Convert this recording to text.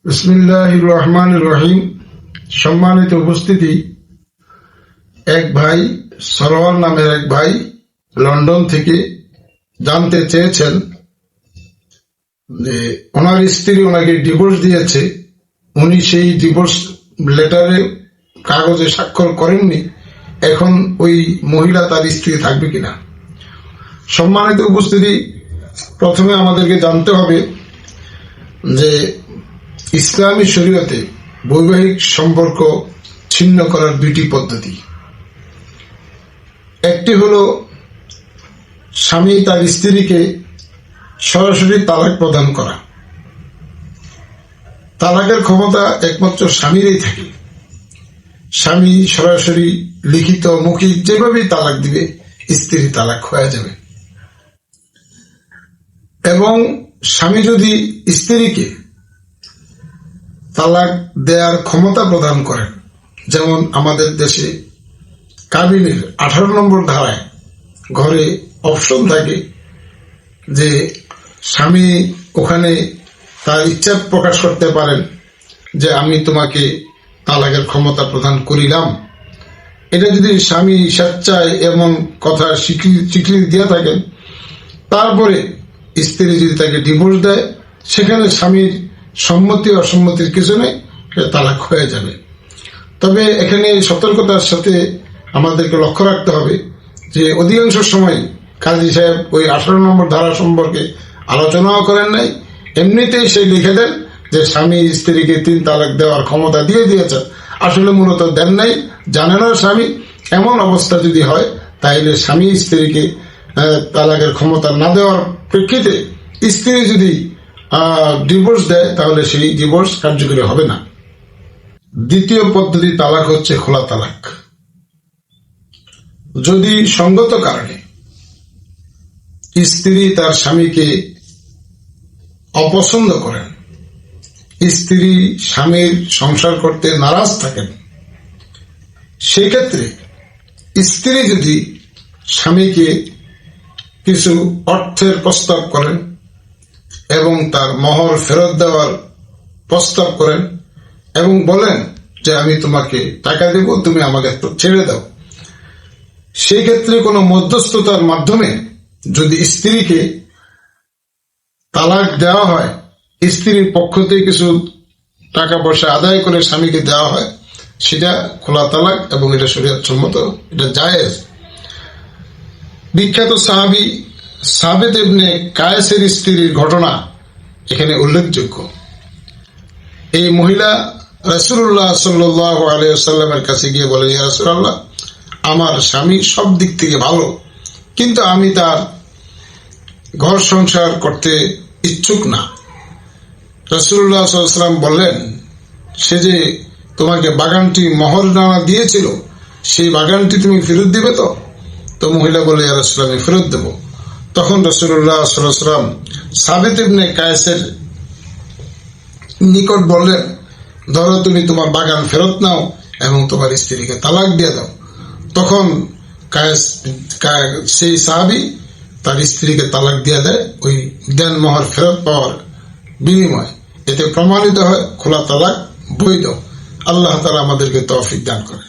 বিসমিল্লাহির রহমানির রহিম। সম্মানিত উপস্থিতি, এক ভাই, সরোয়ার নামের এক ভাই লন্ডন থেকে জানতে চেয়েছেন যে ওনার স্ত্রী ওনাকে ডিভোর্স দিয়েছে, উনি সেই ডিভোর্স লেটারে কাগজে স্বাক্ষর করেননি, এখন ওই মহিলা তার স্ত্রী থাকবে কিনা। সম্মানিত উপস্থিতি, প্রথমে আমাদেরকে জানতে হবে যে ইসলামী শরীয়তে বৈবাহিক সম্পর্ক ছিন্ন করার দুইটি পদ্ধতি। একটি হলো স্বামী তার স্ত্রীকে সরাসরি তালাক প্রদান করা। তালাকের ক্ষমতা একমাত্র স্বামীরই থাকে। স্বামী সরাসরি লিখিত মৌখিক যেভাবেই তালাক দিবে, স্ত্রী তালাক হয়ে যাবে। এবং স্বামী যদি স্ত্রীকে তালাক দেওয়ার ক্ষমতা প্রদান করেন, যেমন আমাদের দেশে কাবিনের 18 নম্বর ধারায় ঘরে অপশন থাকে যে স্বামী ওখানে তার ইচ্ছা প্রকাশ করতে পারেন যে আমি তোমাকে তালাকের ক্ষমতা প্রদান করিলাম। এটা যদি স্বামী স্বেচ্ছায় এমন কথা স্বীকৃতি দিয়ে থাকেন, তারপরে স্ত্রী যদি তাকে ডিভোর্স দেয়, সেখানে স্বামীর সম্মতি অসম্মতির কিছু নেই, তালাক হয়ে যাবে। তবে এখানে সতর্কতার সাথে আমাদেরকে লক্ষ্য রাখতে হবে যে অধিকাংশ সময় কাজী সাহেব ওই 18 নম্বর ধারা সম্পর্কে আলোচনাও করেন নাই, এমনিতেই সে লিখে দেন যে স্বামী স্ত্রীকে 3 তালাক দেওয়ার ক্ষমতা দিয়ে দিয়েছেন। আসলে মূলত দেন নাই, জানে না স্বামী। এমন অবস্থা যদি হয়, তাহলে স্বামী স্ত্রীকে তালাকের ক্ষমতা না দেওয়ার প্রেক্ষিতে স্ত্রী যদি ডিভোর্স দেয়, তাহলে সেই ডিভোর্স কার্যকরী হবে না। দ্বিতীয় পদ্ধতি তালাক হচ্ছে খোলা তালাক। যদি সঙ্গত কারণে স্ত্রী তার স্বামীকে অপছন্দ করেন, স্ত্রী স্বামীর সংসার করতে নারাজ থাকেন, সেক্ষেত্রে স্ত্রী যদি স্বামীকে কিছু অর্থের প্রস্তাব করেন এবং তার মোহর ফেরত দেওয়ার প্রস্তাব করেন এবং বলেন যে আমি তোমাকে টাকা দেব, তুমি আমাকে একটু ছেড়ে দাও, সেই ক্ষেত্রে কোনো মধ্যস্থতার মাধ্যমে যদি স্ত্রীকে তালাক দেওয়া হয়, স্ত্রীর পক্ষ থেকে কিছু টাকা পয়সা আদায় করে স্বামীকে দেওয়া হয়, সেটা খোলা তালাক এবং এটা শরীয়ত সম্মত, এটা জায়েজ। বিখ্যাত সাহাবী সাবেত ইবনে কায়েসের স্ত্রীর ঘটনা এখানে উল্লেখযোগ্য। এই মহিলা রাসূলুল্লাহ সাল্লাল্লাহু আলাইহি ওয়াসাল্লামের কাছে গিয়ে বলে, ইয়া রাসূলুল্লাহ, আমার স্বামী সব দিক থেকে ভালো, কিন্তু আমি তার ঘর সংসার করতে ইচ্ছুক না। রাসূলুল্লাহ সাল্লাল্লাহু আলাইহি ওয়াসাল্লাম বললেন, সে যে তোমাকে বাগানটি মোহরনামা দিয়েছিল, সেই বাগানটি তুমি ফেরত দিবে তো? তো মহিলা বলে, ইয়া রাসূলুল্লাহ, আমি ফেরত দেব। তখন রাসূলুল্লাহ সাল্লাল্লাহু আলাইহি ওয়াসাল্লাম সাবিত ইবনে কায়েসের নিকট বললেন, ধরো তুমি তোমার বাগান ফেরত নাও এবং তোমার স্ত্রীকে তালাক দিয়ে দাও। তখন সেই সাহাবী তার স্ত্রীকে তালাক দিয়ে দেয় ওই দেন মোহর ফেরত পাওয়ার বিনিময়। এতে প্রমাণিত হয় খোলা তালাক বৈধ। আল্লাহ তাআলা আমাদেরকে তৌফিক দান করেন।